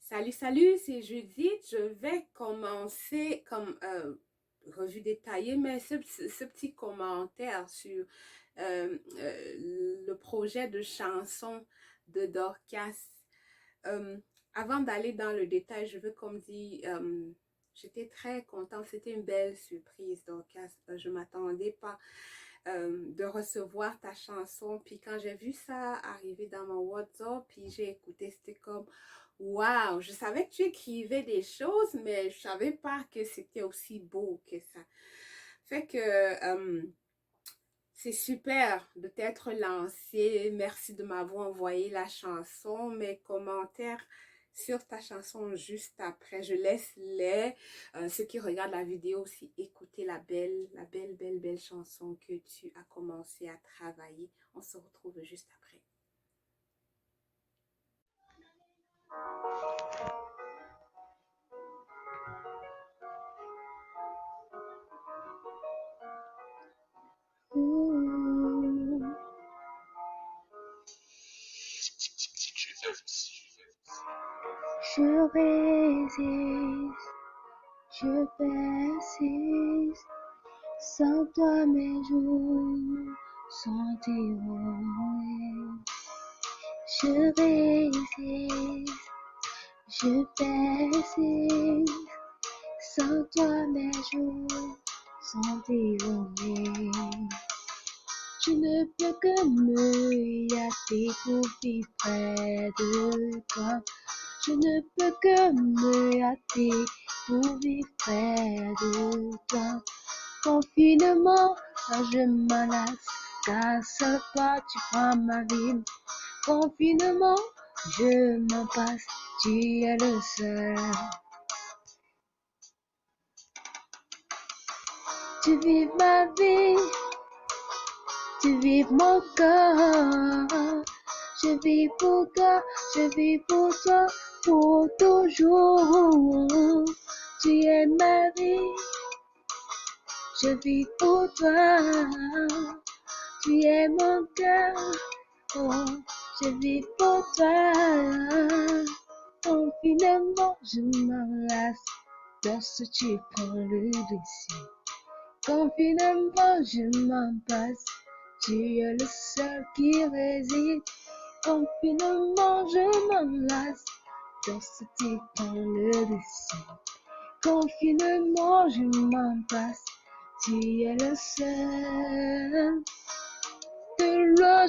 Salut, salut, c'est Judith. Je vais commencer comme revue détaillée, mais ce petit commentaire sur le projet de chanson de Dorcas. Euh, Avant d'aller dans le détail, je veux comme dire, j'étais très contente. C'était une belle surprise, Dorcas. Je m'attendais pas de recevoir ta chanson. Puis quand j'ai vu ça arriver dans mon WhatsApp, puis j'ai écouté, c'était comme waouh! Je savais que tu écrivais des choses, mais je savais pas que c'était aussi beau que ça. Fait que c'est super de t'être lancé. Merci de m'avoir envoyé la chanson. Mes commentaires sur ta chanson juste après. Je laisse ceux qui regardent la vidéo aussi écouter belle chanson que tu as commencé à travailler. On se retrouve juste après. Je résiste, je persiste, sans toi mes jours sont erronés. Je résiste, je persiste, sans toi mes jours sont erronés. Je ne peux que me hâter pour vivre près de toi. Je ne peux que me hâter pour vivre près de toi. Confinement, je m'en lasse, car seule toi tu prends ma vie. Confinement, je m'en passe, tu es le seul. Tu vis ma vie, tu vis mon corps. Je vis pour toi, je vis pour toi, pour toujours. Tu es ma vie, je vis pour toi. Tu es mon cœur, oh, je vis pour toi. Confinement, je m'en lasse lorsque tu prends le dessus. Confinement, je m'en passe, tu es le seul qui réside. Confinement, je m'en lasse lorsque tu prends le dessus. Confinement, je m'en passe, tu es le seul. De loin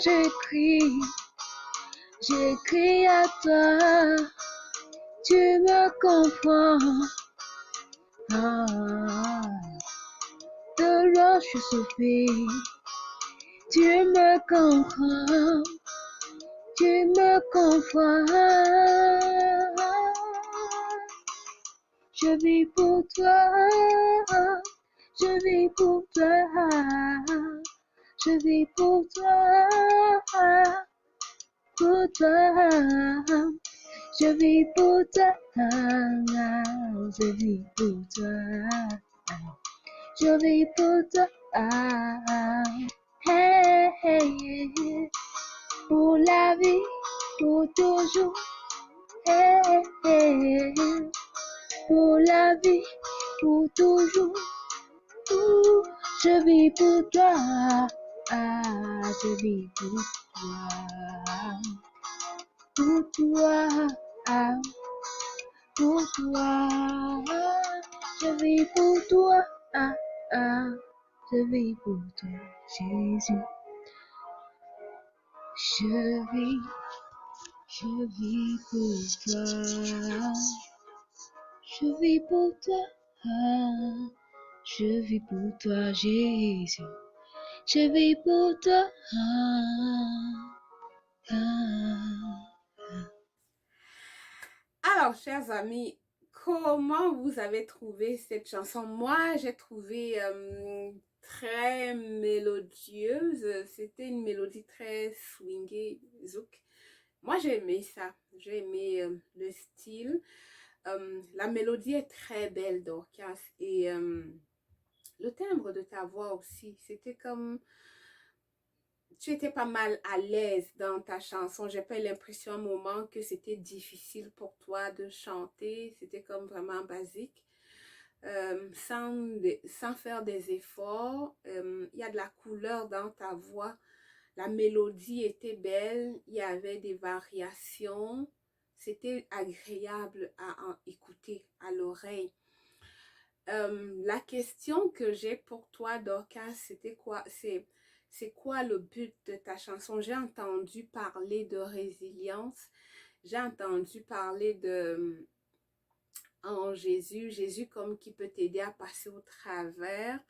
j'écris à toi, tu me comprends. Ah, de loin je souffre, tu me comprends, tu me comprends. Je vis pour toi, je vis pour toi, je vis pour toi, pour toi. Je vis pour toi, je vis pour toi, je vis pour toi, hey, hey, pour la vie, pour toujours, hey, hey, pour la vie, pour toujours, je vis pour toi, je vis pour toi, pour toi, pour toi, je vis pour toi, je vis pour toi, Jésus. Je vis pour toi, je vis pour toi, je vis pour toi, Jésus. Je vis pour toi. Alors, chers amis, comment vous avez trouvé cette chanson? Moi, j'ai trouvé très mélodieuse. C'était une mélodie très swingée, zouk. Moi, j'ai aimé ça. J'ai aimé le style. La mélodie est très belle, Dorcas. Et le timbre de ta voix aussi, c'était comme tu étais pas mal à l'aise dans ta chanson. J'ai pas eu l'impression à un moment que c'était difficile pour toi toi de chanter. C'était comme vraiment basique. Sans faire des efforts. Il y a de la couleur dans ta voix. La mélodie était belle. Il y avait des variations. C'était agréable à écouter à l'oreille. La question que j'ai pour toi, Dorcas, c'était quoi? C'est quoi le but de ta chanson? J'ai entendu parler de résilience. J'ai entendu parler de en Jésus. Jésus comme qui peut t'aider à passer au travers.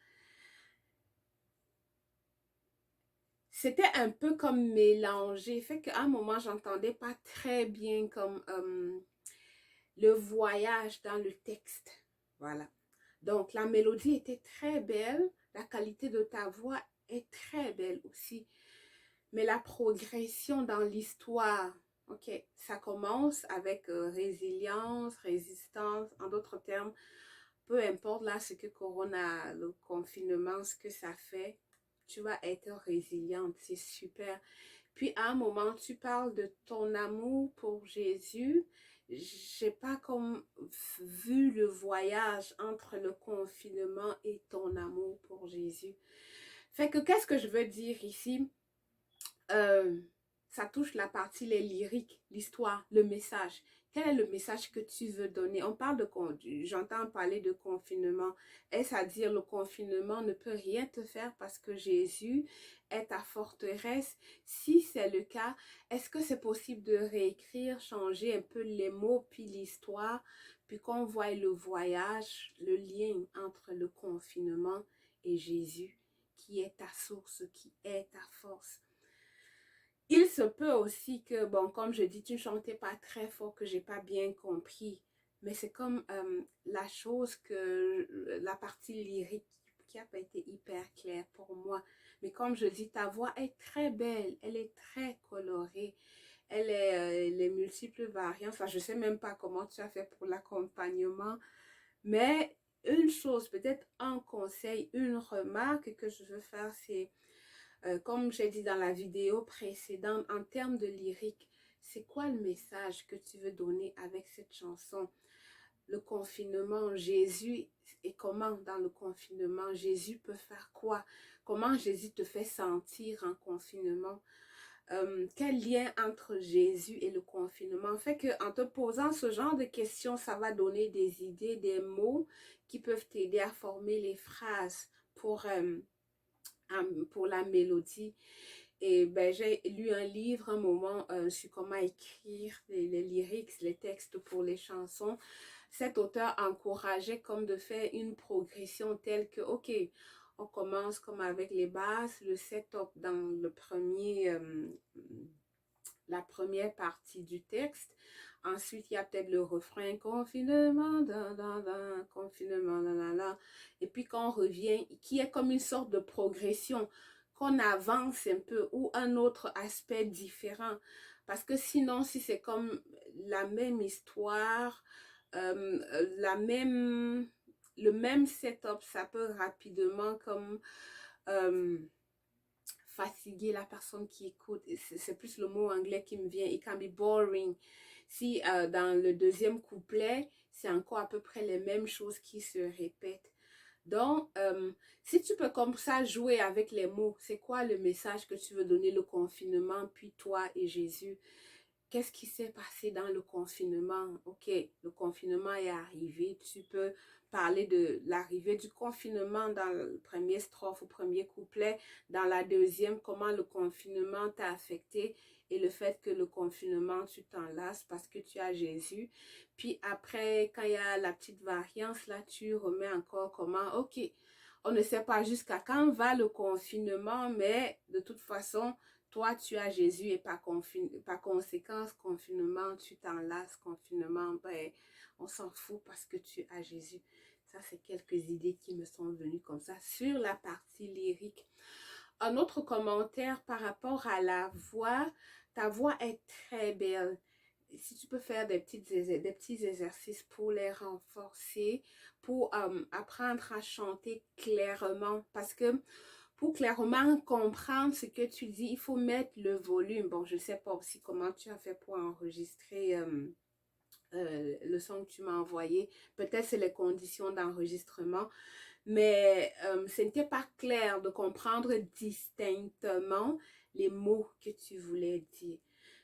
C'était un peu comme mélangé. Fait qu'à un moment, j'entendais pas très bien comme le voyage dans le texte. Voilà. Donc, la mélodie était très belle. La qualité de ta voix est très belle aussi. Mais la progression dans l'histoire, ok, ça commence avec résilience, résistance, en d'autres termes, peu importe là ce que Corona, le confinement, ce que ça fait, tu vas être résiliente, c'est super. Puis à un moment, tu parles de ton amour pour Jésus. J'ai pas comme vu le voyage entre le confinement et ton amour pour Jésus. Fait que qu'est-ce que je veux dire ici? Ça touche la partie, les lyriques, l'histoire, le message. Quel est le message que tu veux donner? On parle de, j'entends parler de confinement. Est-ce à dire le confinement ne peut rien te faire parce que Jésus est ta forteresse? Si c'est le cas, est-ce que c'est possible de réécrire, changer un peu les mots puis l'histoire, puis qu'on voit le voyage, le lien entre le confinement et Jésus, qui est ta source, qui est ta force? Il se peut aussi que, bon, comme je dis, tu ne chantais pas très fort, que j'ai pas bien compris. Mais c'est comme la chose que, la partie lyrique qui n'a pas été hyper claire pour moi. Mais comme je dis, ta voix est très belle, elle est très colorée. Elle est les multiples variantes. Enfin, je ne sais même pas comment tu as fait pour l'accompagnement. Mais une chose, peut-être un conseil, une remarque que je veux faire, c'est comme j'ai dit dans la vidéo précédente, en termes de lyrique, c'est quoi le message que tu veux donner avec cette chanson? Le confinement, Jésus, et comment dans le confinement, Jésus peut faire quoi? Comment Jésus te fait sentir en confinement? Quel lien entre Jésus et le confinement? Fait qu'en te posant ce genre de questions, ça va donner des idées, des mots qui peuvent t'aider à former les phrases pour la mélodie. Et ben, j'ai lu un livre un moment sur comment écrire les lyrics, les textes pour les chansons. Cet auteur encourageait comme de faire une progression telle que, ok, on commence comme avec les bases, le setup dans la première partie du texte. Ensuite, il y a peut-être le refrain confinement, confinement, et puis quand on revient, qui est comme une sorte de progression, qu'on avance un peu ou un autre aspect différent. Parce que sinon, si c'est comme la même histoire, le même setup, ça peut rapidement comme fatiguer la personne qui écoute. C'est plus le mot anglais qui me vient. It can be boring. Si dans le deuxième couplet, c'est encore à peu près les mêmes choses qui se répètent. Donc, si tu peux comme ça jouer avec les mots, c'est quoi le message que tu veux donner le confinement, puis toi et Jésus? Qu'est-ce qui s'est passé dans le confinement? Ok, le confinement est arrivé. Tu peux parler de l'arrivée du confinement dans le premier strophe ou premier couplet. Dans la deuxième, comment le confinement t'a affecté et le fait que le confinement, tu t'en lasses parce que tu as Jésus. Puis après, quand il y a la petite variance, là, tu remets encore comment, ok, on ne sait pas jusqu'à quand va le confinement, mais de toute façon, toi, tu as Jésus et par conséquence, confinement, tu t'en lasses, confinement, ben, on s'en fout parce que tu as Jésus. Ça, c'est quelques idées qui me sont venues comme ça sur la partie lyrique. Un autre commentaire par rapport à la voix, ta voix est très belle. Si tu peux faire des petits exercices pour les renforcer, pour apprendre à chanter clairement, parce que pour clairement comprendre ce que tu dis, il faut mettre le volume. Bon, je ne sais pas aussi comment tu as fait pour enregistrer le son que tu m'as envoyé. Peut-être c'est les conditions d'enregistrement, mais ce n'était pas clair de comprendre distinctement les mots que tu voulais dire.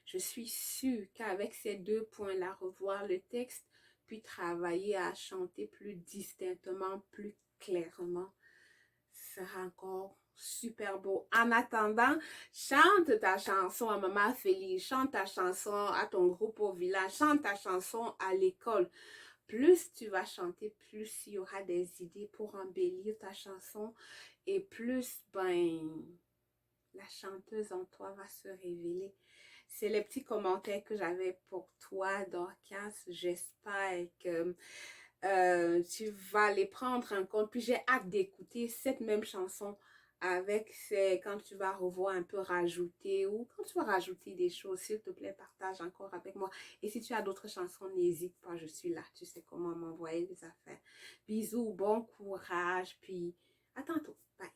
Je suis sûre qu'avec ces 2 points-là, revoir le texte, puis travailler à chanter plus distinctement, plus clairement, sera encore super beau. En attendant, chante ta chanson à Maman Félix, chante ta chanson à ton groupe au village, chante ta chanson à l'école. Plus tu vas chanter, plus il y aura des idées pour embellir ta chanson et plus, la chanteuse en toi va se révéler. C'est les petits commentaires que j'avais pour toi, Dorcas. J'espère que tu vas les prendre en compte. Puis j'ai hâte d'écouter cette même chanson avec quand tu vas revoir un peu rajouter ou quand tu vas rajouter des choses, s'il te plaît, partage encore avec moi. Et si tu as d'autres chansons, n'hésite pas, je suis là. Tu sais comment m'envoyer des affaires. Bisous, bon courage, puis à tantôt. Bye.